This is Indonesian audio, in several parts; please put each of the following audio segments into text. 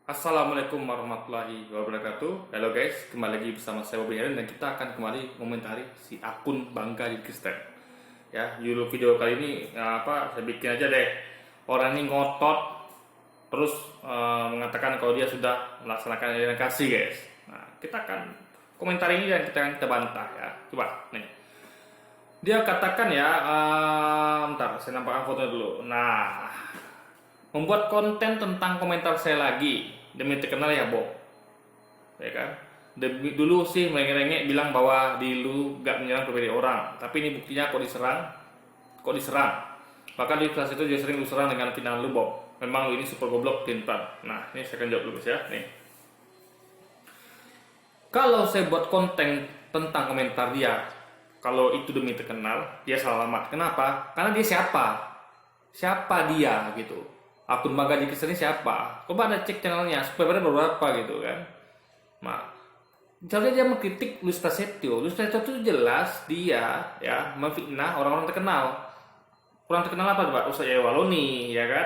Assalamualaikum warahmatullahi wabarakatuh. Halo guys, kembali lagi bersama saya Bobby Heren dan kita akan kembali komentari si akun Bangga Jadi Kristen. Ya, judul video kali ini saya bikin aja deh. Orang ini ngotot terus mengatakan kalau dia sudah melaksanakan aliran kasih guys. Nah, kita akan komentari ini dan kita bantah ya. Coba nih. Dia katakan ya, bentar saya nampakkan fotonya dulu. Nah, membuat konten tentang komentar saya lagi demi terkenal ya Bob, ya kan. Dulu sih merengek-rengek bilang bahwa di lu gak menyerang pribadi orang, tapi ini buktinya kok diserang. Bahkan di kelas itu dia sering lu serang dengan pindahan lu Bob. Memang lu ini super goblok pintar. Nah ini saya akan jawab dulu ya nih. Kalau saya buat konten tentang komentar dia, kalau itu demi terkenal, dia salah alamat. Kenapa? Karena dia siapa dia gitu. Akun Bangga Jadi Kristen ini siapa? Coba ada cek channelnya, subscribernya berapa gitu kan. Nah, misalnya dia mengkritik Luis Prasetyo itu jelas dia ya memfitnah orang-orang terkenal. Kurang terkenal apa Pak? Ustaz Yaya Waloni ya kan,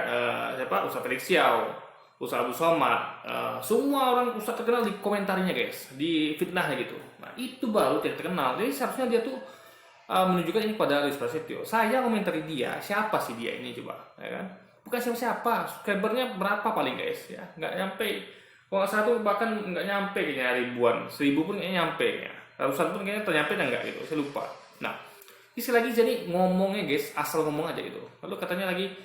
siapa? Ustaz Felix Xiao, Ustaz Abu Somad, semua orang ustaz terkenal di komentarnya guys, di fitnahnya gitu. Nah itu baru tidak terkenal. Jadi seharusnya dia tuh menunjukkan ini pada Luis Prasetyo. Saya komentari dia, siapa sih dia ini coba, ya kan? Bukan siapa-siapa, subscribernya berapa paling guys ya, nggak nyampe. Kalau satu bahkan nggak nyampe kayaknya ribuan, 1000 pun kayaknya nyampe ya. Ratusan pun kayaknya ternyampe nggak gitu, saya lupa. Nah, istilah lagi jadi ngomongnya guys, asal ngomong aja gitu. Lalu katanya lagi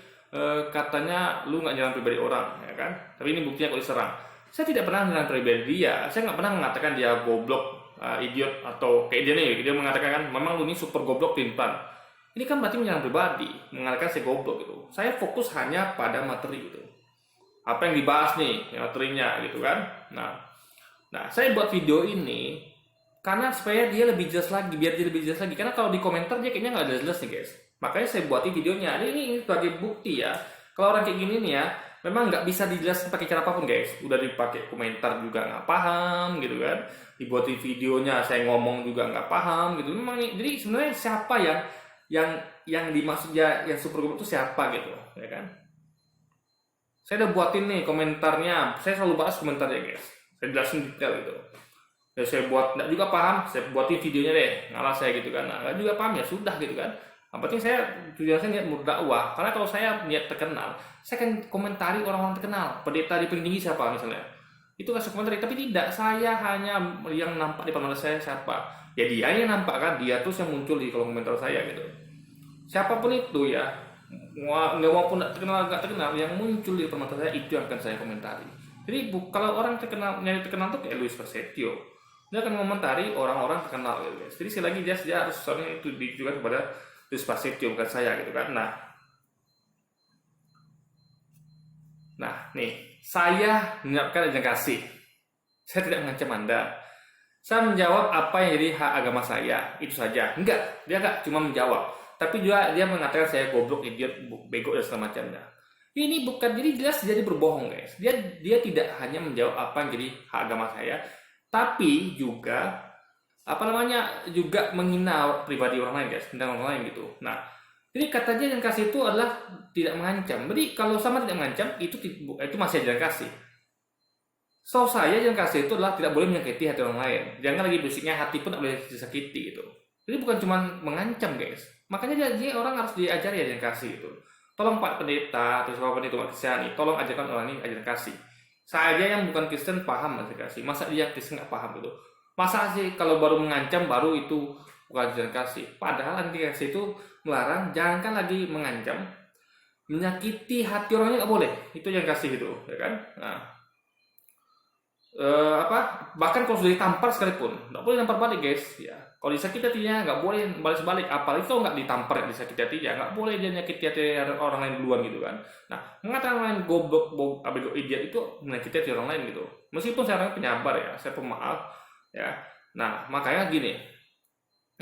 katanya lu nggak nyerang pribadi orang ya kan, tapi ini buktinya kok diserang. Saya tidak pernah menyerang pribadi dia, saya nggak pernah mengatakan dia goblok, idiot atau kayak dia nih, dia mengatakan kan memang lu ini super goblok pintar. Ini kan berarti menyerang pribadi, mengatakan saya goblok gitu. Saya fokus hanya pada materi gitu. Apa yang dibahas nih, materinya gitu kan. Nah, saya buat video ini karena supaya dia lebih jelas lagi, biar dia lebih jelas lagi. Karena kalau di komentar dia kayaknya nggak ada jelas nih guys. Makanya saya buatin videonya. Ini sebagai bukti ya. Kalau orang kayak gini nih ya, memang nggak bisa dijelasin pakai cara apapun guys. Udah dipakai komentar juga nggak paham gitu kan. Dibuatin videonya saya ngomong juga nggak paham gitu. Memang nih, jadi sebenarnya siapa yang dimaksud ya yang super group itu siapa gitu ya kan. Saya udah buatin nih komentarnya, saya selalu bahas komentarnya guys, saya jelasin detail gitu ya. Saya buat nggak juga paham, saya buatin videonya deh, ngalah saya gitu kan. Nah, nggak juga paham ya sudah gitu kan. Yang penting saya tujuan saya niat berdakwah, karena kalau saya niat terkenal, saya akan komentari orang-orang terkenal. Pendeta di paling tinggi siapa misalnya, itu kasih komentari. Tapi tidak, saya hanya yang nampak di depan mata saya siapa ya, dia yang nampak kan, dia terus yang muncul di kolom komentar saya gitu. Siapapun itu ya, walaupun nggak terkenal, yang muncul di depan mata saya itu yang akan saya komentari. Jadi kalau orang terkenal, nyari terkenal tuh kayak Luis Prasetyo, dia akan komentari orang-orang terkenal gitu guys. Jadi sekali lagi dia harus soalnya itu ditujukan kepada Luis Prasetyo, bukan saya gitu kan. Nah nih, saya menyiapkan ajakan kasih. Saya tidak mengancam Anda. Saya menjawab apa yang jadi hak agama saya, itu saja. Enggak, dia enggak cuma menjawab, tapi juga dia mengatakan saya goblok, idiot, bego dan segala macamnya. Ini bukan, jadi jelas jadi berbohong guys. Dia tidak hanya menjawab apa yang jadi hak agama saya, tapi juga juga menghina pribadi orang lain guys, menghina orang lain gitu. Nah, jadi katanya yang kasih itu adalah tidak mengancam. Jadi kalau sama tidak mengancam itu masih ajaran kasih. So saya yang kasih itu adalah tidak boleh menyakiti hati orang lain. Jangan lagi bisiknya hati pun tidak boleh disakiti gitu. Jadi bukan cuma mengancam guys. Makanya dia orang harus diajari ajaran kasih itu. Tolong Pak Pendeta atau siapa pendeta umat Kristiani, tolong ajarkan orang ini ajaran kasih. Saya aja yang bukan Kristen paham ajaran kasih. Masa dia Kristen nggak paham gitu? Masa sih kalau baru mengancam baru itu bukan ajaran kasih? Padahal anti kasih itu melarang, jangankan lagi mengancam, menyakiti hati orangnya nggak boleh. Itu yang kasih itu, ya kan? Nah, bahkan kalau sudah ditampar sekalipun nggak boleh tampar balik guys ya. Kalau disakiti hatinya nggak boleh balas balik, apalagi kalau nggak ditampar disakiti hatinya, nggak boleh dia nyakiti hati orang lain duluan gitu kan. Nah, mengatakan orang lain goblok, abego, idiot itu menyakiti hati orang lain gitu. Meskipun saya orang penyabar ya, saya pemaaf ya. Nah makanya gini,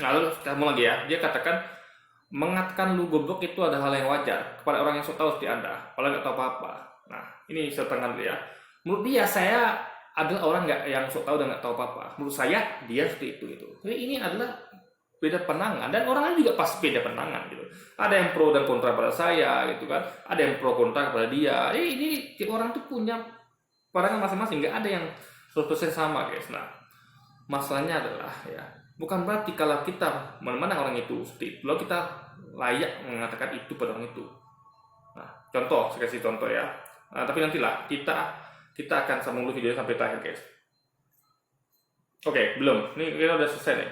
lalu kamu lagi ya, dia katakan mengatakan lu goblok itu adalah hal yang wajar kepada orang yang sok tahu seperti Anda, kalau nggak tahu apa-apa. Nah ini setengah dia, menurut dia saya adalah orang yang sok tahu dan nggak tahu apa-apa. Menurut saya dia seperti itu gitu. Jadi ini adalah beda pandangan, dan orang lain juga pasti beda pandangan gitu. Ada yang pro dan kontra pada saya gitu kan, ada yang pro kontra pada dia. Ini orang tuh punya pandangan masing-masing, nggak ada yang 100% sama guys. Nah, masalahnya adalah ya, bukan berarti kalau kita memandang orang itu seperti itu, lalu kita layak mengatakan itu pada orang itu. Nah, contoh, saya kasih contoh ya. Nah, tapi nantilah kita akan sambung dulu videonya sampai terakhir guys. Oke, belum. Ini kita udah selesai nih.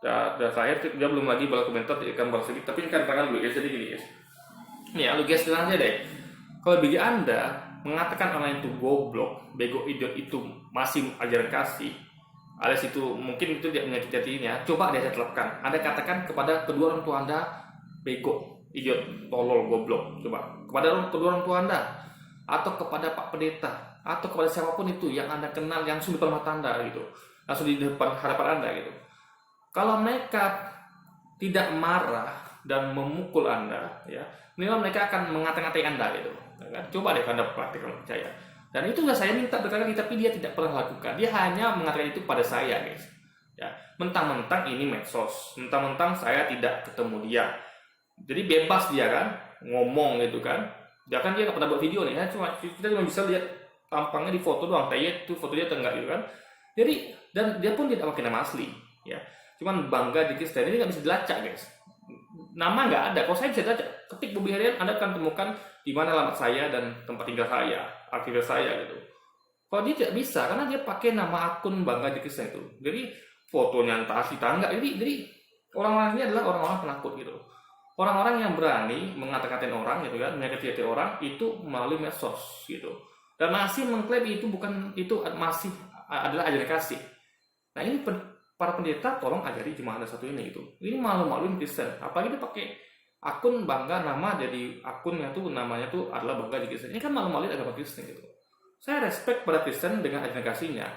Udah terakhir, dia belum lagi balas komentar di gambar sedikit. Tapi ini kan tangan dulu guys, jadi gini guys. Nih, lu guys bilang aja deh. Kalau bagi Anda mengatakan orang itu goblok, bego, idiot itu masih ajaran kasih, alias itu mungkin itu dia menyakiti hatinya, coba dia terapkan. Anda katakan kepada kedua orang tua Anda bego, idiot, tolol, goblok. Coba kepada kedua orang tua Anda, atau kepada Pak Pendeta, atau kepada siapapun itu yang Anda kenal, yang langsung di depan mata Anda gitu, langsung di depan hadapan Anda gitu. Kalau mereka tidak marah dan memukul Anda, ya, minimal mereka akan mengata-ngatai Anda gitu. Coba deh Anda praktikkan, percaya. Dan itu saya minta berkali-kali, tapi dia tidak pernah lakukan. Dia hanya mengatakan itu pada saya, guys. Ya, mentang-mentang ini medsos, mentang-mentang saya tidak ketemu dia. Jadi bebas dia kan ngomong gitu kan. Dia kan dia nggak pernah buat video nih, ya. Kita cuma bisa lihat tampangnya di foto doang. Kayak itu foto dia enggak gitu kan. Jadi dan dia pun tidak pakai nama asli, ya. Cuman bangga di Kristen ini nggak bisa dilacak, guys. Nama nggak ada. Kalau saya bisa dilacak, ketik Bobby Herian, Anda akan temukan di mana alamat saya dan tempat tinggal saya, aktivitas saya gitu. Kalau dia tidak bisa, karena dia pakai nama akun Bangga di Kristen itu. Jadi fotonya entah asli tangga. Jadi orang-orang ini adalah orang-orang penakut gitu. Orang-orang yang berani mengata-ngatain orang gitu kan, menyakiti orang itu melalui medsos gitu. Dan masih mengklaim itu masih adalah ajaran kasih. Nah ini para pendeta tolong ajari jemaah Anda satu ini gitu. Ini malu-maluin Kristen. Apalagi dia pakai akun Bangga, nama jadi akunnya tuh namanya tuh adalah Bangga di Kristen. Ini kan malu-maluin agama Kristen gitu. Saya respect pada Kristen dengan ajaran kasihnya.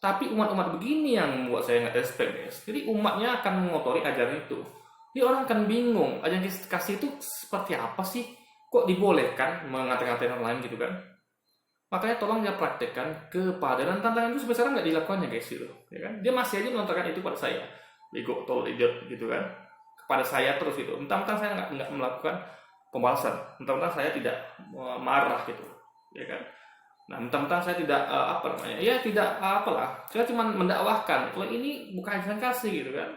Tapi umat-umat begini yang membuat saya nggak respect guys. Jadi umatnya akan mengotori ajaran itu. Jadi orang akan bingung, ajaran kasih itu seperti apa sih? Kok dibolehkan mengata-ngatain orang lain gitu kan? Makanya tolong dia praktekkan kepada, dan tantangan itu sampai sekarang nggak dilakukannya guys gitu, ya kan? Dia masih aja melontarkan itu pada saya, bego, tolol, idiot gitu kan, kepada saya terus itu. Entah-entah saya nggak melakukan pembalasan, entah-entah saya tidak marah gitu, ya kan? Nah, mentang-mentang saya tidak saya cuma mendakwahkan kalau ini bukan ajaran kasih gitu kan.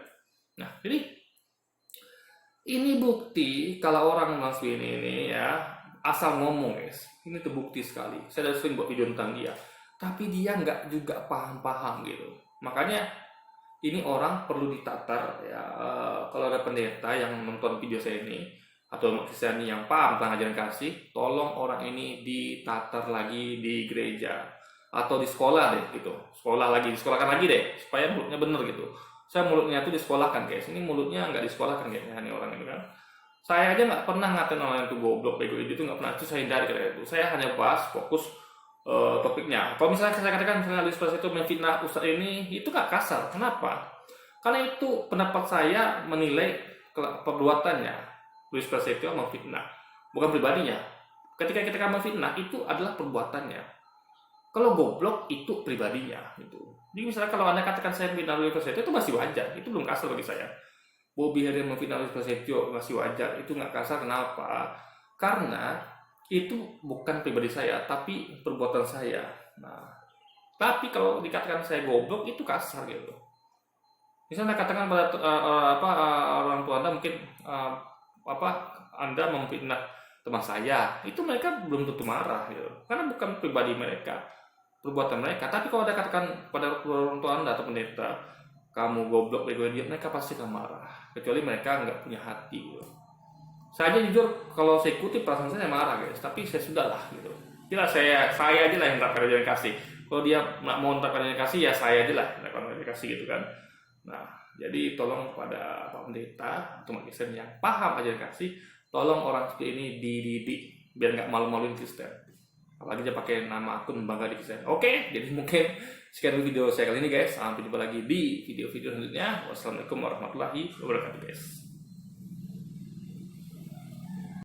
Nah, jadi ini bukti kalau orang Mas ini ya asal ngomong guys, ini terbukti sekali. Saya udah sering buat video tentang dia, tapi dia nggak juga paham gitu. Makanya ini orang perlu ditatar ya. Kalau ada pendeta yang nonton video saya ini atau Kristiani yang paham tentang ajaran kasih, tolong orang ini ditatar lagi di gereja atau di sekolah deh gitu. Disekolahkan lagi deh supaya mulutnya bener gitu. Saya mulutnya tuh disekolahkan guys. Ini mulutnya nggak disekolahkan kayaknya nih orang ini kan. Saya aja nggak pernah ngatain orang itu goblok, bego, itu nggak pernah. Itu saya hindari kayak itu. Saya hanya bahas fokus topiknya. Kalau misalnya saya katakan misalnya Luis Prasetyo memfitnah ustadz ini, itu nggak kasar. Kenapa? Karena itu pendapat saya menilai perbuatannya. Luis Prasetyo memfitnah, bukan pribadinya. Ketika kita memfitnah itu adalah perbuatannya. Kalau goblok itu pribadinya. Gitu. Jadi misalnya kalau Anda katakan saya memfitnah Luis Prasetyo itu masih wajar. Itu belum kasar bagi saya. Bobby Herian memfitnah Luis Prasetyo masih wajar, itu nggak kasar. Kenapa? Karena itu bukan pribadi saya, tapi perbuatan saya. Nah, tapi kalau dikatakan saya goblok itu kasar gitu. Misalnya katakan pada orang tua Anda mungkin Anda memfitnah teman saya, itu mereka belum tentu marah gitu, karena bukan pribadi mereka, perbuatan mereka. Tapi kalau Anda katakan pada orang tua Anda atau pendeta, kamu goblok, bego, idiot, mereka pasti akan marah. Kecuali mereka nggak punya hati gitu. Saya aja jujur, kalau saya ikuti perasaan saya marah guys, tapi saya sudahlah gitu. Kira saya aja lah yang tak ajaran kasih. Kalau dia nggak mau tak ajaran kasih, ya saya aja lah yang tak ajaran kasih gitu kan. Nah, jadi tolong pada Pak Pendeta atau Kristen yang paham ajaran kasih, tolong orang seperti ini dididik biar nggak malu-maluin Kristen. Apalagi dia pakai nama akun Bangga di Kristen. Oke, jadi mungkin sekian video saya kali ini guys. Sampai jumpa lagi di video-video selanjutnya. Wassalamualaikum warahmatullahi wabarakatuh guys.